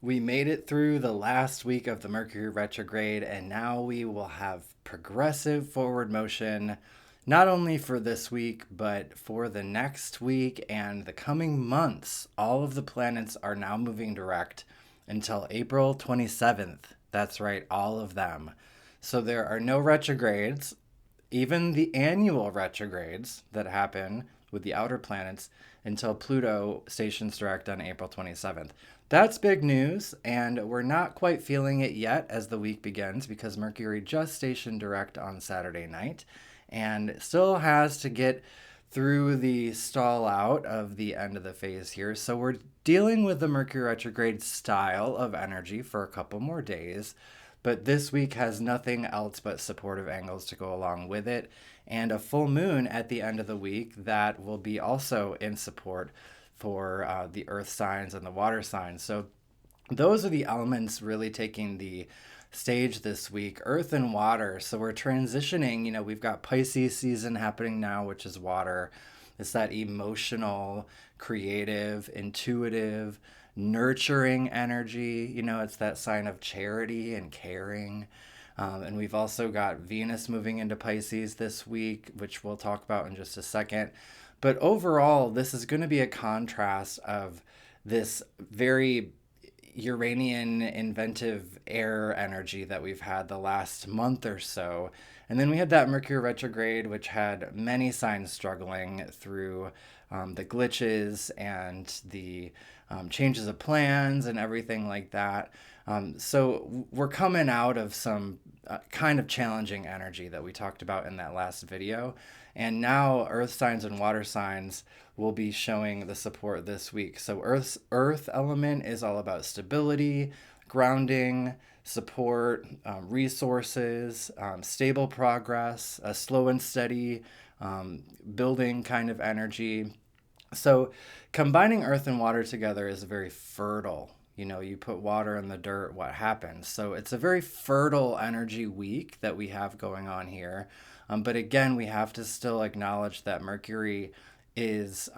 We made it through the last week of the Mercury retrograde, and now we will have progressive forward motion, not only for this week, but for the next week and the coming months. All of the planets are now moving direct until April 27th. That's right, all of them. So there are no retrogrades. Even the annual retrogrades that happen with the outer planets until Pluto stations direct on April 27th. That's big news, and we're not quite feeling it yet as the week begins because Mercury just stationed direct on Saturday night and still has to get through the stall out of the end of the phase here. So we're dealing with the Mercury retrograde style of energy for a couple more days. But this week has nothing else but supportive angles to go along with it, and a full moon at the end of the week that will be also in support for the earth signs and the water signs. So those are the elements really taking the stage this week, earth and water. So we're transitioning, we've got Pisces season happening now, which is water. It's that emotional, creative, intuitive, nurturing energy. It's that sign of charity and caring. And we've also got Venus moving into Pisces this week, which we'll talk about in just a second. But overall, this is going to be a contrast of this very Uranian inventive air energy that we've had the last month or so. And then we had that Mercury retrograde, which had many signs struggling through the glitches and the changes of plans and everything like that. So we're coming out of some kind of challenging energy that we talked about in that last video. And now earth signs and water signs will be showing the support this week. So Earth's earth element is all about stability, grounding, support, resources, stable progress, a slow and steady building kind of energy. So combining earth and water together is very fertile. You put water in the dirt, what happens? So it's a very fertile energy week that we have going on here. But again, we have to still acknowledge that Mercury is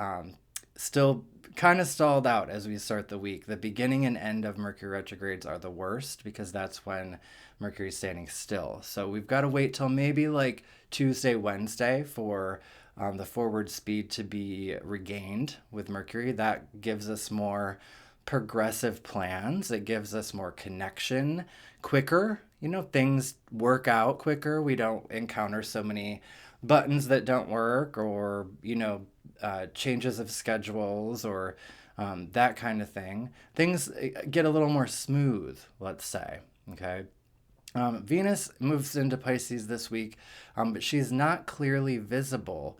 still kind of stalled out as we start the week. The beginning and end of Mercury retrogrades are the worst because that's when Mercury's standing still. So we've got to wait till maybe like Tuesday, Wednesday for the forward speed to be regained with Mercury. That gives us more progressive plans. It gives us more connection quicker. Things work out quicker. We don't encounter so many buttons that don't work or, changes of schedules or that kind of thing. Things get a little more smooth, let's say. Okay. Venus moves into Pisces this week, but she's not clearly visible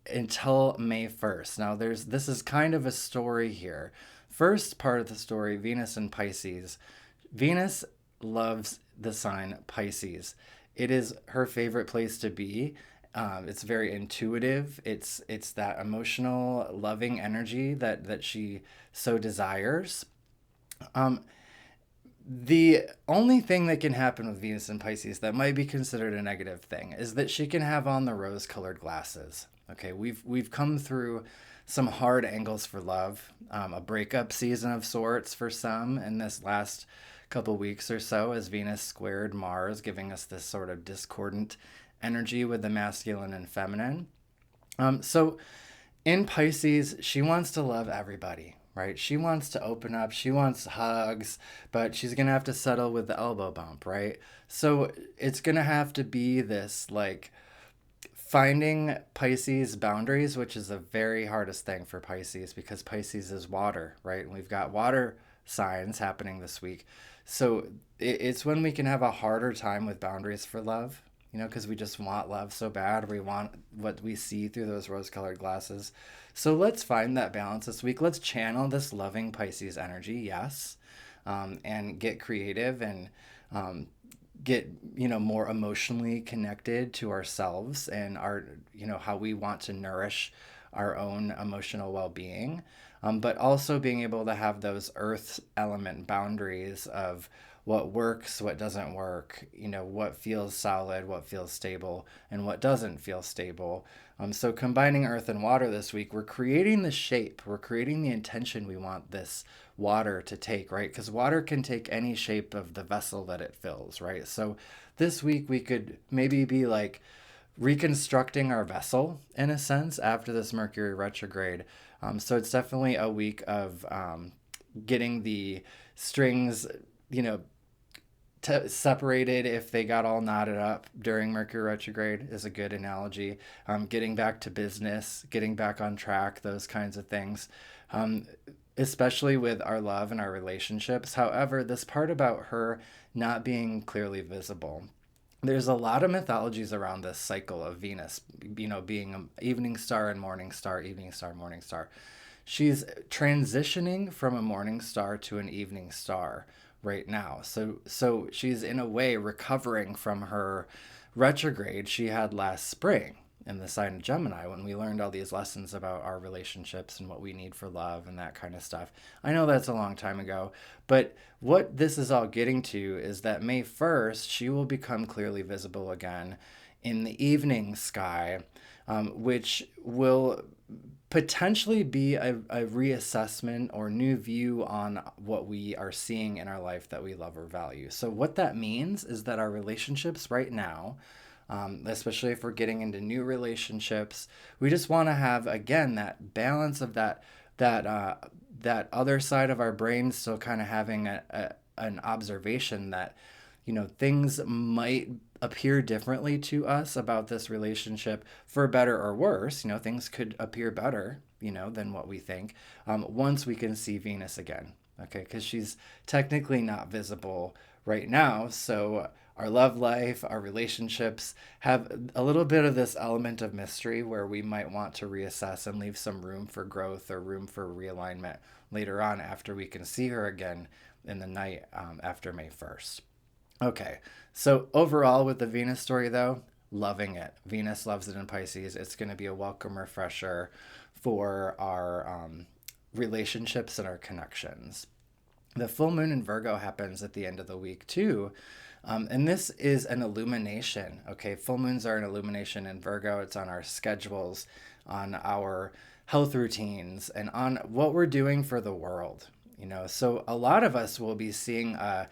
until May 1st. Now, this is kind of a story here. First part of the story, Venus and Pisces. Venus loves the sign Pisces. It is her favorite place to be. It's very intuitive. It's that emotional, loving energy that she so desires. The only thing that can happen with Venus and Pisces that might be considered a negative thing is that she can have on the rose-colored glasses. Okay, we've come through some hard angles for love, a breakup season of sorts for some in this last couple weeks or so as Venus squared Mars, giving us this sort of discordant energy with the masculine and feminine. So in Pisces, she wants to love everybody, right? She wants to open up, she wants hugs, but she's going to have to settle with the elbow bump, right? So it's going to have to be this like finding Pisces boundaries, which is the very hardest thing for Pisces because Pisces is water, right? And we've got water signs happening this week. So it's when we can have a harder time with boundaries for love, because we just want love so bad. We want what we see through those rose-colored glasses. So let's find that balance this week. Let's channel this loving Pisces energy, yes, and get creative and get more emotionally connected to ourselves and our how we want to nourish our own emotional well-being, but also being able to have those earth element boundaries of what works, what doesn't work, what feels solid, what feels stable, and what doesn't feel stable. So combining earth and water this week, we're creating the shape, we're creating the intention we want this water to take, right? Because water can take any shape of the vessel that it fills, right? So this week we could maybe be like reconstructing our vessel in a sense after this Mercury retrograde. So it's definitely a week of getting the strings, you know, separated if they got all knotted up during Mercury retrograde is a good analogy. Getting back to business, getting back on track, those kinds of things, especially with our love and our relationships. However, this part about her not being clearly visible. There's a lot of mythologies around this cycle of Venus, being an evening star and morning star, evening star, morning star. She's transitioning from a morning star to an evening star right now. So she's in a way recovering from her retrograde she had last spring in the sign of Gemini when we learned all these lessons about our relationships and what we need for love and that kind of stuff. I know that's a long time ago, but what this is all getting to is that May 1st, she will become clearly visible again in the evening sky, which will potentially be a reassessment or new view on what we are seeing in our life that we love or value. So what that means is that our relationships right now, especially if we're getting into new relationships, we just want to have again that balance of that other side of our brain still kind of having an observation that things might appear differently to us about this relationship for better or worse. Things could appear better, than what we think once we can see Venus again. Okay, because she's technically not visible right now. So our love life, our relationships have a little bit of this element of mystery where we might want to reassess and leave some room for growth or room for realignment later on after we can see her again in the night after May 1st. Okay, so overall with the Venus story though, loving it. Venus loves it in Pisces. It's going to be a welcome refresher for our relationships and our connections. The full moon in Virgo happens at the end of the week too. And this is an illumination. Okay, full moons are an illumination in Virgo. It's on our schedules, on our health routines, and on what we're doing for the world. So a lot of us will be seeing a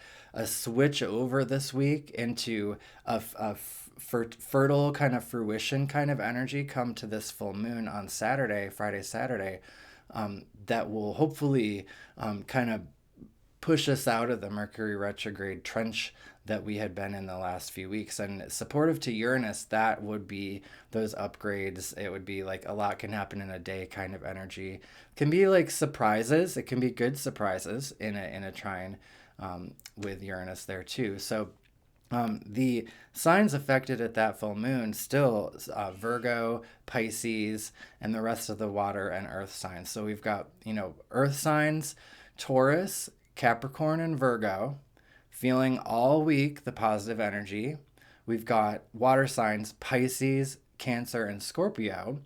switch over this week into a fertile kind of fruition kind of energy come to this full moon on Saturday, Friday, Saturday, that will hopefully kind of push us out of the Mercury retrograde trench that we had been in the last few weeks. And supportive to Uranus, that would be those upgrades. It would be like a lot can happen in a day kind of energy. Can be like surprises. It can be good surprises in a trine with Uranus there too. So the signs affected at that full moon still Virgo, Pisces, and the rest of the water and earth signs. So we've got, earth signs, Taurus, Capricorn, and Virgo, feeling all week the positive energy. We've got water signs, Pisces, Cancer, and Scorpio,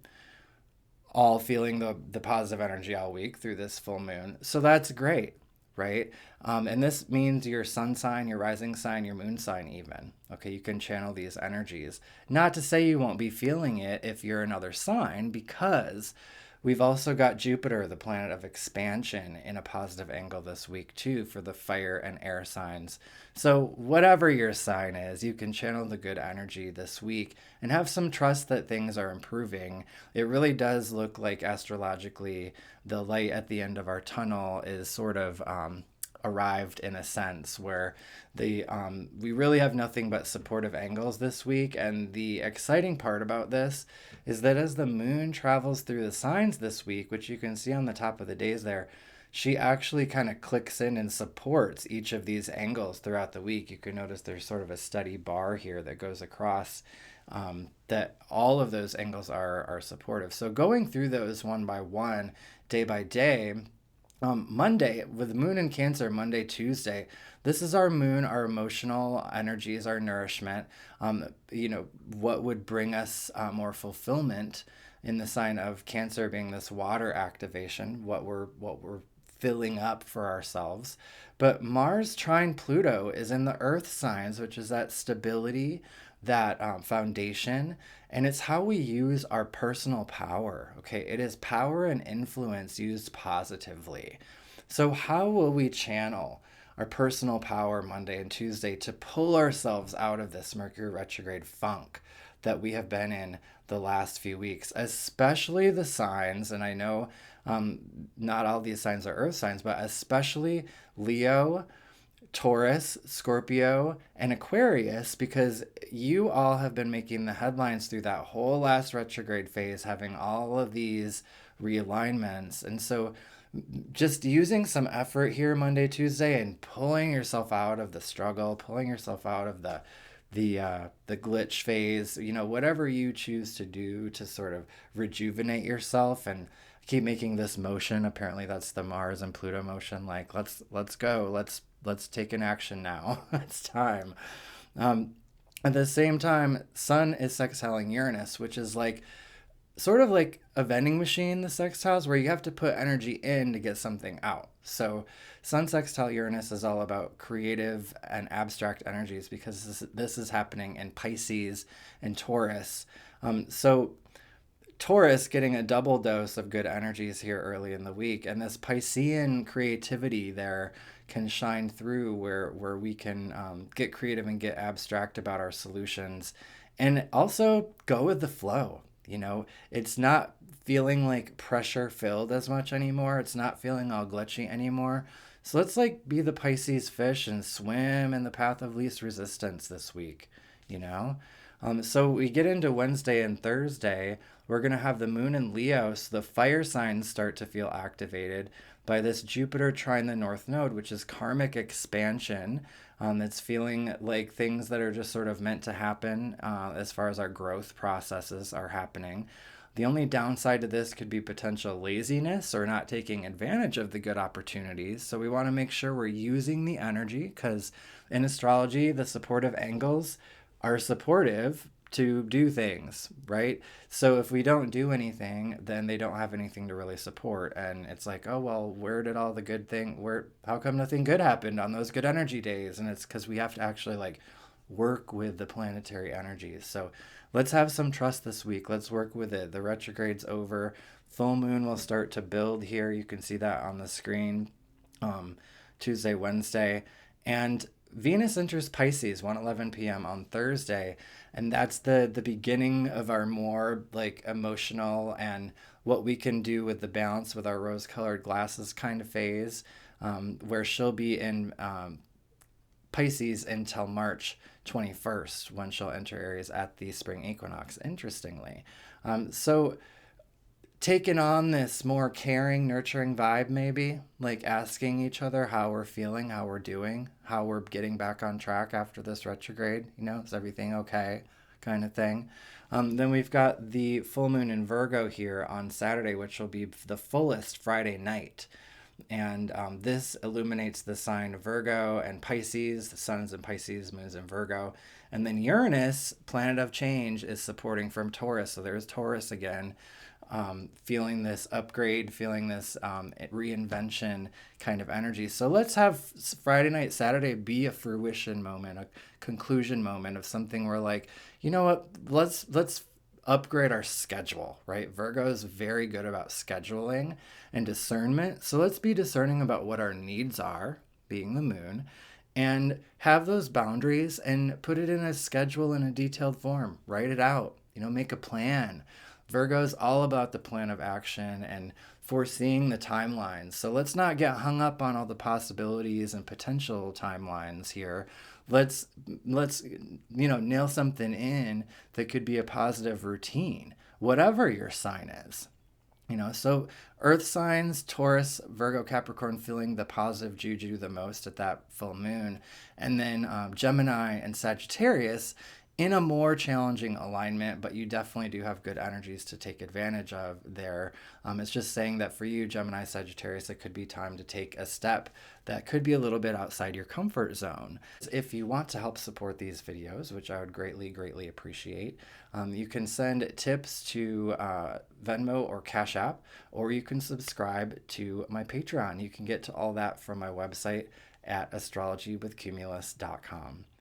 all feeling the positive energy all week through this full moon. So that's great, right? And this means your sun sign, your rising sign, your moon sign even. Okay, you can channel these energies. Not to say you won't be feeling it if you're another sign, because we've also got Jupiter, the planet of expansion, in a positive angle this week too for the fire and air signs. So whatever your sign is, you can channel the good energy this week and have some trust that things are improving. It really does look like astrologically the light at the end of our tunnel is sort of arrived in a sense where we really have nothing but supportive angles this week. And the exciting part about this is that as the moon travels through the signs this week, which you can see on the top of the days there, she actually kind of clicks in and supports each of these angles throughout the week. You can notice there's sort of a steady bar here that goes across, that all of those angles are supportive. So going through those one by one, day by day, Monday, with moon in Cancer, Monday, Tuesday, this is our moon, our emotional energies, our nourishment, what would bring us more fulfillment in the sign of Cancer being this water activation, what we're filling up for ourselves. But Mars trine Pluto is in the earth signs, which is that stability, that foundation, and it's how we use our personal power. Okay, it is power and influence used positively. So, how will we channel our personal power Monday and Tuesday to pull ourselves out of this Mercury retrograde funk that we have been in the last few weeks, especially the signs? And I know not all these signs are earth signs, but especially Leo, Taurus, Scorpio, and Aquarius, because you all have been making the headlines through that whole last retrograde phase, having all of these realignments. And so, just using some effort here Monday, Tuesday, and pulling yourself out of the struggle, pulling yourself out of the glitch phase, whatever you choose to do to sort of rejuvenate yourself and keep making this motion. Apparently that's the Mars and Pluto motion, like let's go, let's take an action now. It's time. At the same time, Sun is sextiling Uranus, which is like sort of like a vending machine, the sextiles, where you have to put energy in to get something out. So Sun sextile Uranus is all about creative and abstract energies, because this is happening in Pisces and Taurus. So Taurus getting a double dose of good energies here early in the week, and this Piscean creativity there can shine through, where we can get creative and get abstract about our solutions, and also go with the flow. It's not feeling like pressure filled as much anymore. It's not feeling all glitchy anymore. So let's like be the Pisces fish and swim in the path of least resistance this week, you know? So we get into Wednesday and Thursday. We're going to have the moon in Leo. So the fire signs start to feel activated by this Jupiter trine the North Node, which is karmic expansion. It's feeling like things that are just sort of meant to happen as far as our growth processes are happening. The only downside to this could be potential laziness or not taking advantage of the good opportunities. So we want to make sure we're using the energy, because in astrology, the supportive angles are supportive to do things, right? So if we don't do anything, then they don't have anything to really support. And it's like, oh, well, where did all the good how come nothing good happened on those good energy days? And it's because we have to actually like work with the planetary energies. So let's have some trust this week. Let's work with it. The retrograde's over. Full moon will start to build here. You can see that on the screen, Tuesday, Wednesday. And Venus enters Pisces 1:11 p.m. on Thursday, and that's the beginning of our more like emotional and what we can do with the balance with our rose-colored glasses kind of phase, where she'll be in Pisces until March 21st, when she'll enter Aries at the spring equinox, interestingly. So taking on this more caring, nurturing vibe, maybe like asking each other how we're feeling, how we're doing, how we're getting back on track after this retrograde, is everything okay, kind of thing. Then we've got the full moon in Virgo here on Saturday, which will be the fullest Friday night. And this illuminates the sign Virgo and Pisces. The sun's in Pisces, moon's in Virgo. And then Uranus, planet of change, is supporting from Taurus. So there's Taurus again, feeling this upgrade, feeling this reinvention kind of energy. So let's have Friday night, Saturday be a fruition moment, a conclusion moment of something where like, you know what, let's upgrade our schedule, right? Virgo is very good about scheduling and discernment. So let's be discerning about what our needs are, being the moon, and have those boundaries and put it in a schedule in a detailed form. Write it out, make a plan. Virgo is all about the plan of action and foreseeing the timelines. So let's not get hung up on all the possibilities and potential timelines here. Let's nail something in that could be a positive routine, whatever your sign is. So earth signs, Taurus, Virgo, Capricorn, feeling the positive juju the most at that full moon. And then Gemini and Sagittarius in a more challenging alignment, but you definitely do have good energies to take advantage of there. It's just saying that for you, Gemini, Sagittarius, it could be time to take a step that could be a little bit outside your comfort zone. If you want to help support these videos, which I would greatly, greatly appreciate, you can send tips to Venmo or Cash App, or you can subscribe to my Patreon. You can get to all that from my website at astrologywithcumulus.com.